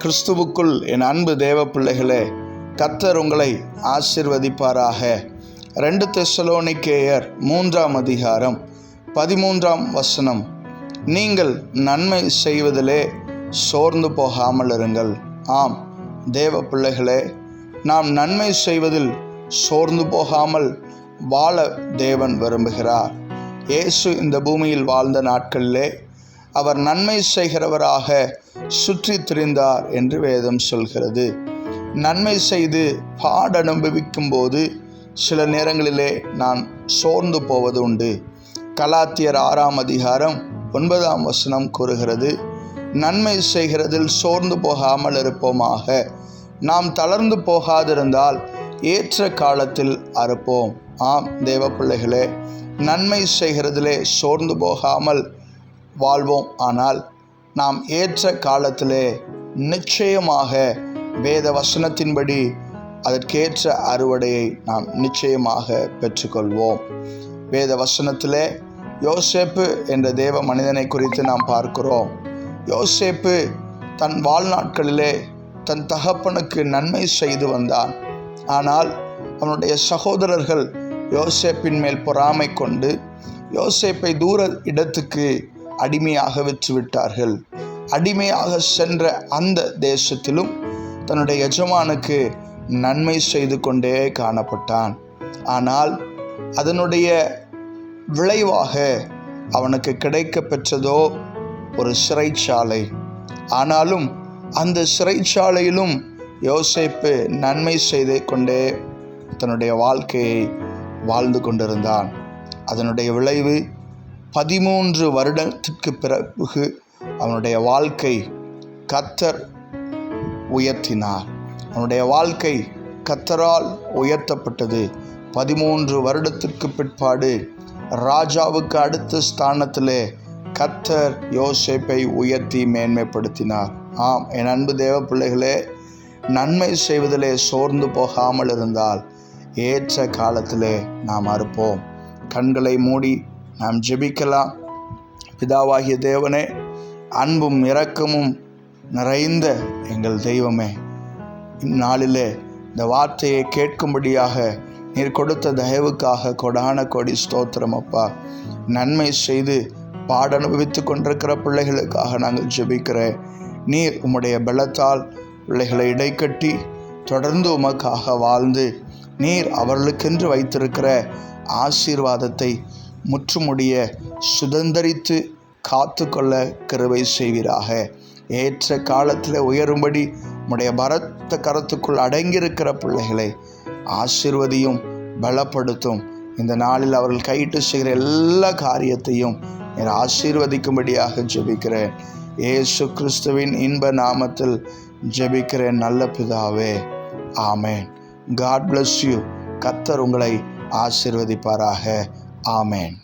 கிறிஸ்துவுக்குள் என் அன்பு தேவ பிள்ளைகளே, கர்த்தர் உங்களை ஆசீர்வதிப்பாராக. 2 தெசலோனிக்கேயர் 3ஆம் அதிகாரம் 13ஆம் வசனம். நீங்கள் நன்மை செய்வதிலே சோர்ந்து போகாமல் இருங்கள். ஆம் தேவ பிள்ளைகளே, நாம் நன்மை செய்வதில் சோர்ந்து போகாமல் வாழ தேவன் விரும்புகிறார். இயேசு இந்த பூமியில் வாழ்ந்த நாட்களிலே அவர் நன்மை செய்கிறவராக சுற்றி திரிந்தார் என்று வேதம் சொல்கிறது. நன்மை செய்து பாடனுபவிக்கும் போது சில நேரங்களிலே நான் சோர்ந்து போவது உண்டு. கலாத்தியர் 6ஆம் அதிகாரம் 9ஆம் வசனம் கூறுகிறது, நன்மை செய்கிறதில் சோர்ந்து போகாமல் இருப்போமாக. நாம் தளர்ந்து போகாதிருந்தால் ஏற்ற காலத்தில் அறுப்போம். ஆம் தேவ பிள்ளைகளே, நன்மை செய்கிறதிலே சோர்ந்து போகாமல் வாழ்வோம். ஆனால் நாம் ஏற்ற காலத்திலே நிச்சயமாக வேத வசனத்தின்படி அதற்கேற்ற அறுவடையை நாம் நிச்சயமாக பெற்றுக்கொள்வோம். வேத வசனத்திலே யோசேப்பு என்ற தேவ மனிதனை குறித்து நாம் பார்க்கிறோம். யோசேப்பு தன் வாழ்நாட்களிலே தன் தகப்பனுக்கு நன்மை செய்து வந்தான். ஆனால் அவனுடைய சகோதரர்கள் யோசேப்பின் மேல் பொறாமை கொண்டு யோசேப்பை தூர இடத்துக்கு அடிமையாக விற்றுவிட்டார்கள். அடிமையாக சென்ற அந்த தேசத்திலும் தன்னுடைய எஜமானுக்கு நன்மை செய்து கொண்டே காணப்பட்டான். ஆனால் அதனுடைய விளைவாக அவனுக்கு கிடைக்க பெற்றதோ ஒரு சிறைச்சாலை. ஆனாலும் அந்த சிறைச்சாலையிலும் யோசேப்பு நன்மை செய்து கொண்டே தன்னுடைய வாழ்க்கையை வாழ்ந்து கொண்டிருந்தான். அதனுடைய விளைவு 13 வருடத்திற்கு பிறகு அவனுடைய வாழ்க்கை கர்த்தர் உயர்த்தினார். அவனுடைய வாழ்க்கை கர்த்தரால் உயர்த்தப்பட்டது. 13 வருடத்திற்கு பிற்பாடு ராஜாவுக்கு அடுத்த ஸ்தானத்திலே கர்த்தர் யோசேப்பை உயர்த்தி மேன்மைப்படுத்தினார். ஆம் என் அன்பு தேவ பிள்ளைகளே, நன்மை செய்வதிலே சோர்ந்து போகாமல் இருந்தால் ஏற்ற காலத்திலே நாம் அறுப்போம். கண்களை மூடி நாம் ஜெபிக்கலாம். பிதாவாகிய தேவனே, அன்பும் இரக்கமும் நிறைந்த எங்கள் தெய்வமே, இந்நாளிலே இந்த வார்த்தையை கேட்கும்படியாக நீர் கொடுத்த தயவுக்காக கொடான கோடி ஸ்தோத்திரம் அப்பா. நன்மை செய்து பாடனுபவித்து கொண்டிருக்கிற பிள்ளைகளுக்காக நாங்கள் ஜெபிக்கிறேன். நீர் உம்முடைய பலத்தால் பிள்ளைகளை இடைக்கட்டி தொடர்ந்து உமக்காக வாழ்ந்து நீர் அவர்களுக்கென்று வைத்திருக்கிற ஆசீர்வாதத்தை முற்றுமுடிய சுதந்தரித்து காத்து கொள்ள கிருபை செய்வீராக. ஏற்ற காலத்தில் உயரும்படி உம்முடைய பரத்த கரத்துக்குள் அடங்கியிருக்கிற பிள்ளைகளை ஆசீர்வதியும் பலப்படுத்தும். இந்த நாளில் அவர்கள் கையிட்டு செய்கிற எல்லா காரியத்தையும் நீர் ஆசீர்வதிக்கும்படியாக ஜெபிக்கிறேன். இயேசு கிறிஸ்துவின் இன்ப நாமத்தில் ஜெபிக்கிறேன் நல்ல பிதாவே, ஆமேன். God bless you. கர்த்தர் உங்களை ஆசீர்வதிப்பாராக. ஆமேன்.